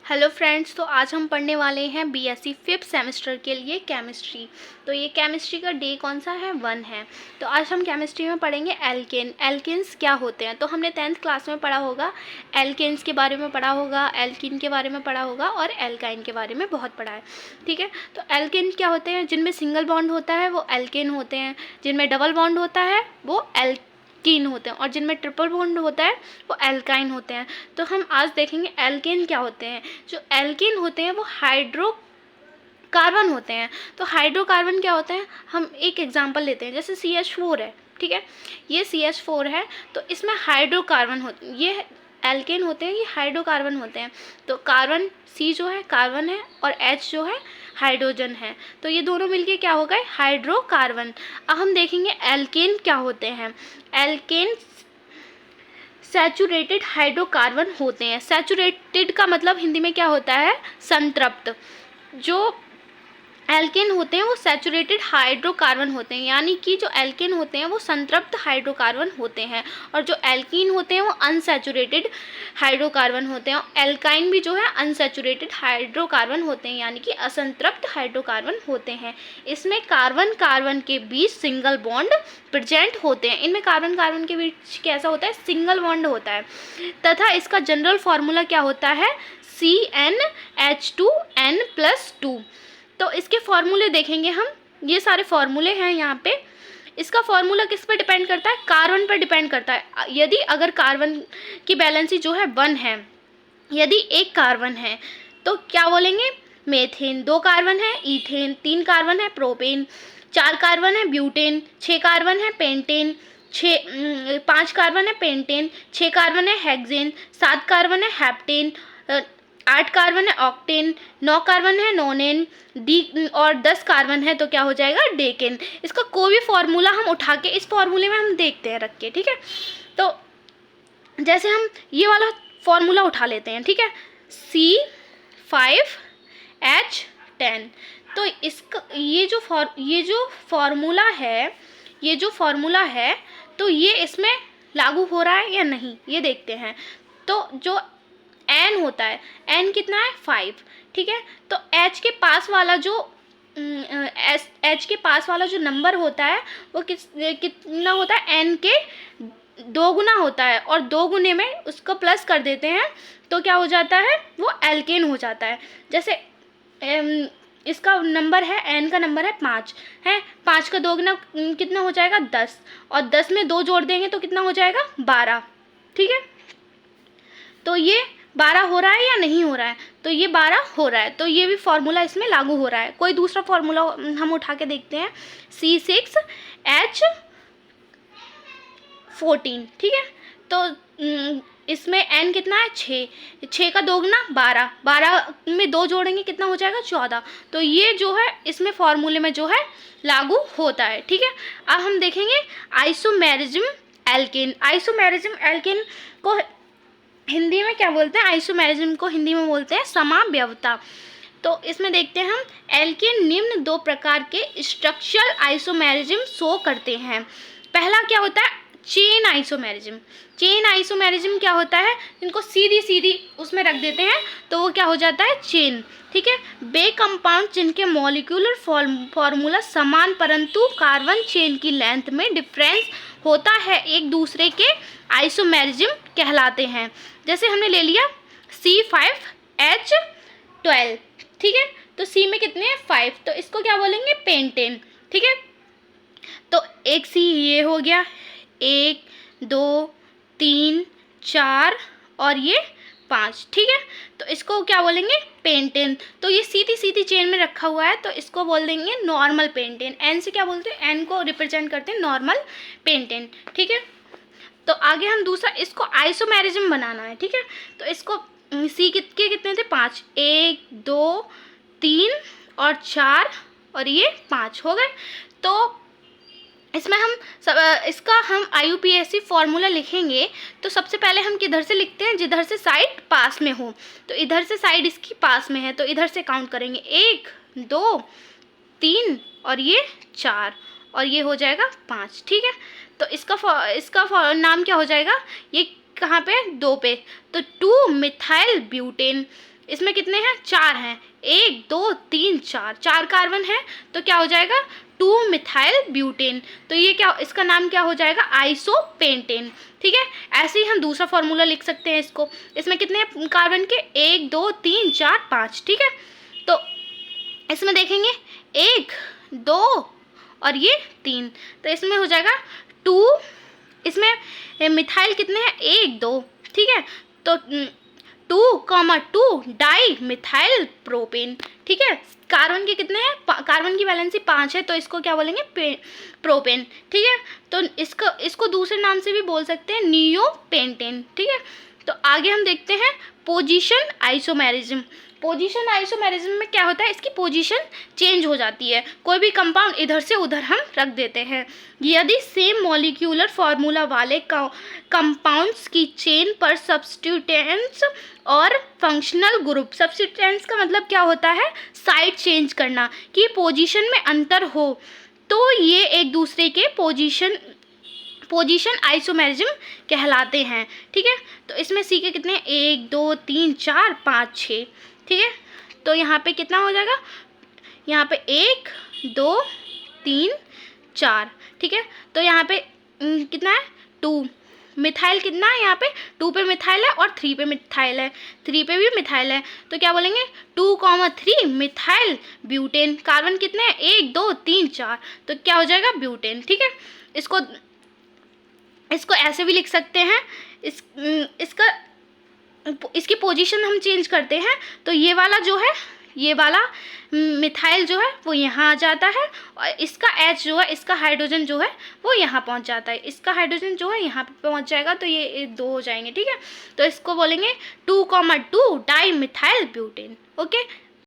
Hello friends, तो आज हम पढ़ने वाले हैं बीएससी फिफ्थ सेमेस्टर के लिए केमिस्ट्री। तो ये केमिस्ट्री का डे कौन सा है? 1 है। तो आज हम केमिस्ट्री में पढ़ेंगे एल्केन। एल्केन्स क्या होते हैं? तो हमने 10th क्लास में पढ़ा होगा, एल्केन्स के बारे में पढ़ा होगा, एल्कीन के बारे में पढ़ा होगा और एल्काइन के बारे में बहुत पढ़ा है। ठीक है, तो एल्केन क्या होते हैं? जिनमें सिंगल बॉन्ड होता है वो एल्केन होते हैं, जिनमें डबल बॉन्ड होता है वो कीन होते हैं और जिनमें ट्रिपल बॉन्ड होता है वो एल्काइन होते हैं। तो हम आज देखेंगे एल्केन क्या होते हैं। जो एल्केन होते हैं वो हाइड्रोकार्बन होते हैं। तो हाइड्रोकार्बन क्या होते हैं? हम एक एग्जांपल लेते हैं, जैसे CH4 है। ठीक है, ये CH4 है तो इसमें हाइड्रोकार्बन होते हैं। ये एल्केन होते हैं, ये हाइड्रोकार्बन होते हैं। तो कार्बन C जो है कार्बन है और H जो है हाइड्रोजन है। तो ये दोनों मिलके क्या हो गए? हाइड्रोकार्बन। अब हम देखेंगे एल्केन क्या होते हैं। एल्केन सैचुरेटेड हाइड्रोकार्बन होते हैं। सैचुरेटेड का मतलब हिंदी में क्या होता है? संतृप्त। जो एल्केन होते हैं वो सैचुरेटेड हाइड्रोकार्बन होते हैं, यानी कि जो एल्केन होते हैं वो संतृप्त हाइड्रोकार्बन होते हैं और जो एल्कीन होते हैं वो अनसैचुरेटेड हाइड्रोकार्बन होते हैं। एल्काइन भी जो है अनसैचुरेटेड हाइड्रोकार्बन होते हैं, यानी कि असंतृप्त हाइड्रोकार्बन होते हैं। इसमें कार्बन कार्बन के बीच सिंगल बॉन्ड प्रेजेंट होते हैं। इनमें कार्बन कार्बन के बीच कैसा होता है? सिंगल बॉन्ड होता है। तथा इसका जनरल फार्मूला क्या होता है? CnH2n+2। तो इसके फॉर्मूले देखेंगे हम। ये सारे फॉर्मूले हैं यहाँ पे। इसका फॉर्मूला किस पर डिपेंड करता है? कार्बन पर डिपेंड करता है। यदि अगर कार्बन की वैलेंसी जो है 1 है, यदि एक कार्बन है तो क्या बोलेंगे? मेथेन। 2 कार्बन है ईथेन, 3 कार्बन है प्रोपेन, 4 कार्बन है ब्यूटेन, 6 कार्बन है पेंटेन, 5 कार्बन है पेंटेन, 6 कार्बन है हेक्सेन, 7 कार्बन है हेप्टेन, 8 कार्बन है ऑक्टेन, 9 कार्बन है नोनेन, डी और 10 कार्बन है तो क्या हो जाएगा? डेकेन। इसका कोई भी फॉर्मूला हम उठा के इस फॉर्मूले में हम देखते हैं रख के। ठीक है, तो जैसे हम ये वाला फॉर्मूला उठा लेते हैं। ठीक है, C5H10। तो इसका ये जो फॉर्मूला है तो ये इसमें लागू हो रहा है या नहीं, ये देखते हैं। तो जो N होता है, N कितना है? 5। ठीक है, तो H के पास वाला जो नंबर होता है वो कितना होता है? N के 2 गुना होता है और 2 गुने में उसको प्लस कर देते हैं तो क्या हो जाता है? वो एल्केन हो जाता है। जैसे इसका नंबर है, N का नंबर है 5 है। 5 का 2 गुना कितना हो जाएगा? 10 और 10 में 2 जोड़ देंगे तो कितना हो जाएगा? 12। ठीक है, तो ये 12 हो रहा है या नहीं हो रहा है? तो ये 12 हो रहा है, तो ये भी फॉर्मूला इसमें लागू हो रहा है। कोई दूसरा फॉर्मूला हम उठा के देखते हैं। C6H14। ठीक है, तो इसमें N कितना है? 6। 6 का 2 गुना 12, 12 में 2 जोड़ेंगे कितना हो जाएगा? 14। तो ये जो है इसमें फॉर्मूले में जो है लागू होता है। ठीक है, अब हम देखेंगे आइसोमेरिज्म एल्केन। आइसोमेरिज्म एल्केन को हिंदी में क्या बोलते हैं? आइसोमेरिज्म को हिंदी में बोलते हैं समावयवता। तो इसमें देखते हैं हम, एल्केन निम्न 2 प्रकार के स्ट्रक्चरल आइसोमेरिज्म शो करते हैं। पहला क्या होता है? Chain isomerism. चेन आइसोमेरिज्म क्या होता है? इनको सीधी सीधी उसमें रख देते हैं तो वो क्या हो जाता है? चेन। ठीक है, वे कंपाउंड जिनके मॉलिक्यूलर फॉर्मूला समान परंतु कार्बन चेन की लेंथ में डिफरेंस होता है एक दूसरे के आइसोमेरिज्म कहलाते हैं। जैसे हमने ले लिया C5H12। ठीक है, तो C में कितने हैं? 5, तो इसको क्या बोलेंगे? पेंटेन। ठीक है, तो एक C ये हो गया, 1 2 3 4 और ये 5। ठीक है, तो इसको क्या बोलेंगे? पेंटेन। तो ये सीधी सीधी चेन में रखा हुआ है तो इसको बोल देंगे नॉर्मल पेंटेन। N से क्या बोलते हैं? N को रिप्रेजेंट करते हैं नॉर्मल पेंटेन। ठीक है, तो आगे हम दूसरा इसको आइसोमेरिज्म बनाना है। ठीक है, तो इसको C के कितने थे? 5। 1 2 3 और 4 और ये 5 हो गए। तो इसमें इसका हम IUPAC फॉर्मूला लिखेंगे तो सबसे पहले हम किधर से लिखते हैं? जिधर से साइड पास में हो। तो इधर से साइड इसकी पास में है तो इधर से काउंट करेंगे 1 2 3 और ये 4 और ये हो जाएगा 5। ठीक है, तो इसका नाम क्या हो जाएगा? ये कहाँ पे, 2 पे, तो 2 मिथाइल ब्यूटेन। इसमें कितने हैं, 4 हैं, 1 2 3 4, 4 कार्बन है, तो क्या हो जाएगा, 2 मिथाइल ब्यूटेन। तो ये क्या, इसका नाम क्या हो जाएगा, आइसोपेंटेन। ठीक है, ऐसे ही हम दूसरा फॉर्मूला लिख सकते हैं इसको। इसमें कितने कार्बन के, 1 2 3 4 5। ठीक है, तो इसमें देखेंगे 1 2 और ये 3, तो इसमें हो जाएगा 2, इसमें मिथाइल कितने हैं, 1 2। ठीक है, तो 2,2 डाई मिथाइल प्रोपेन। ठीक है, कार्बन के कितने हैं, कार्बन की वैलेंसी 5 है, तो इसको क्या बोलेंगे, प्रोपेन। ठीक है, तो इसको दूसरे नाम से भी बोल सकते हैं, नियोपेंटेन। ठीक है, तो आगे हम देखते हैं पोजीशन आइसोमेरिज्म। पोजीशन आइसोमेरिज्म में क्या होता है, इसकी पोजीशन चेंज हो जाती है, कोई भी कंपाउंड इधर से उधर हम रख देते हैं। यदि सेम मॉलिक्यूलर फार्मूला वाले कंपाउंड्स की चेन पर सब्स्टिट्यूएंट्स और फंक्शनल ग्रुप, सब्स्टिट्यूएंट्स का मतलब क्या होता है, साइड चेंज करना, कि पोजीशन में अंतर हो, तो ये एक दूसरे के पोजीशन आइसोमेरिज्म कहलाते हैं। ठीक है, तो इसमें सी के कितने, 1 2 3 4 5 6। ठीक है, तो यहाँ पे कितना हो जाएगा, यहाँ पे 1 2 3 4। ठीक है, तो यहाँ पे कितना है, 2। मिथाइल कितना है, यहाँ पे 2 पे मिथाइल है और 3 पे मिथाइल है, 3 पे भी मिथाइल है, तो क्या बोलेंगे, 2,3 मिथाइल ब्यूटेन। कार्बन कितने हैं, 1 2 3 4, तो क्या हो जाएगा, ब्यूटेन। ठीक है, इसको ऐसे भी लिख सकते हैं, इसकी पोजीशन हम चेंज करते हैं, तो ये वाला जो है, ये वाला मिथाइल जो है वो यहाँ आ जाता है, और इसका H जो है, इसका हाइड्रोजन जो है वो यहाँ पहुँच जाता है, इसका हाइड्रोजन जो है यहाँ पे पहुँच जाएगा, तो ये 2 हो जाएंगे। ठीक है, तो इसको बोलेंगे 2,2 डाई मिथाइल ब्यूटेन। ओके।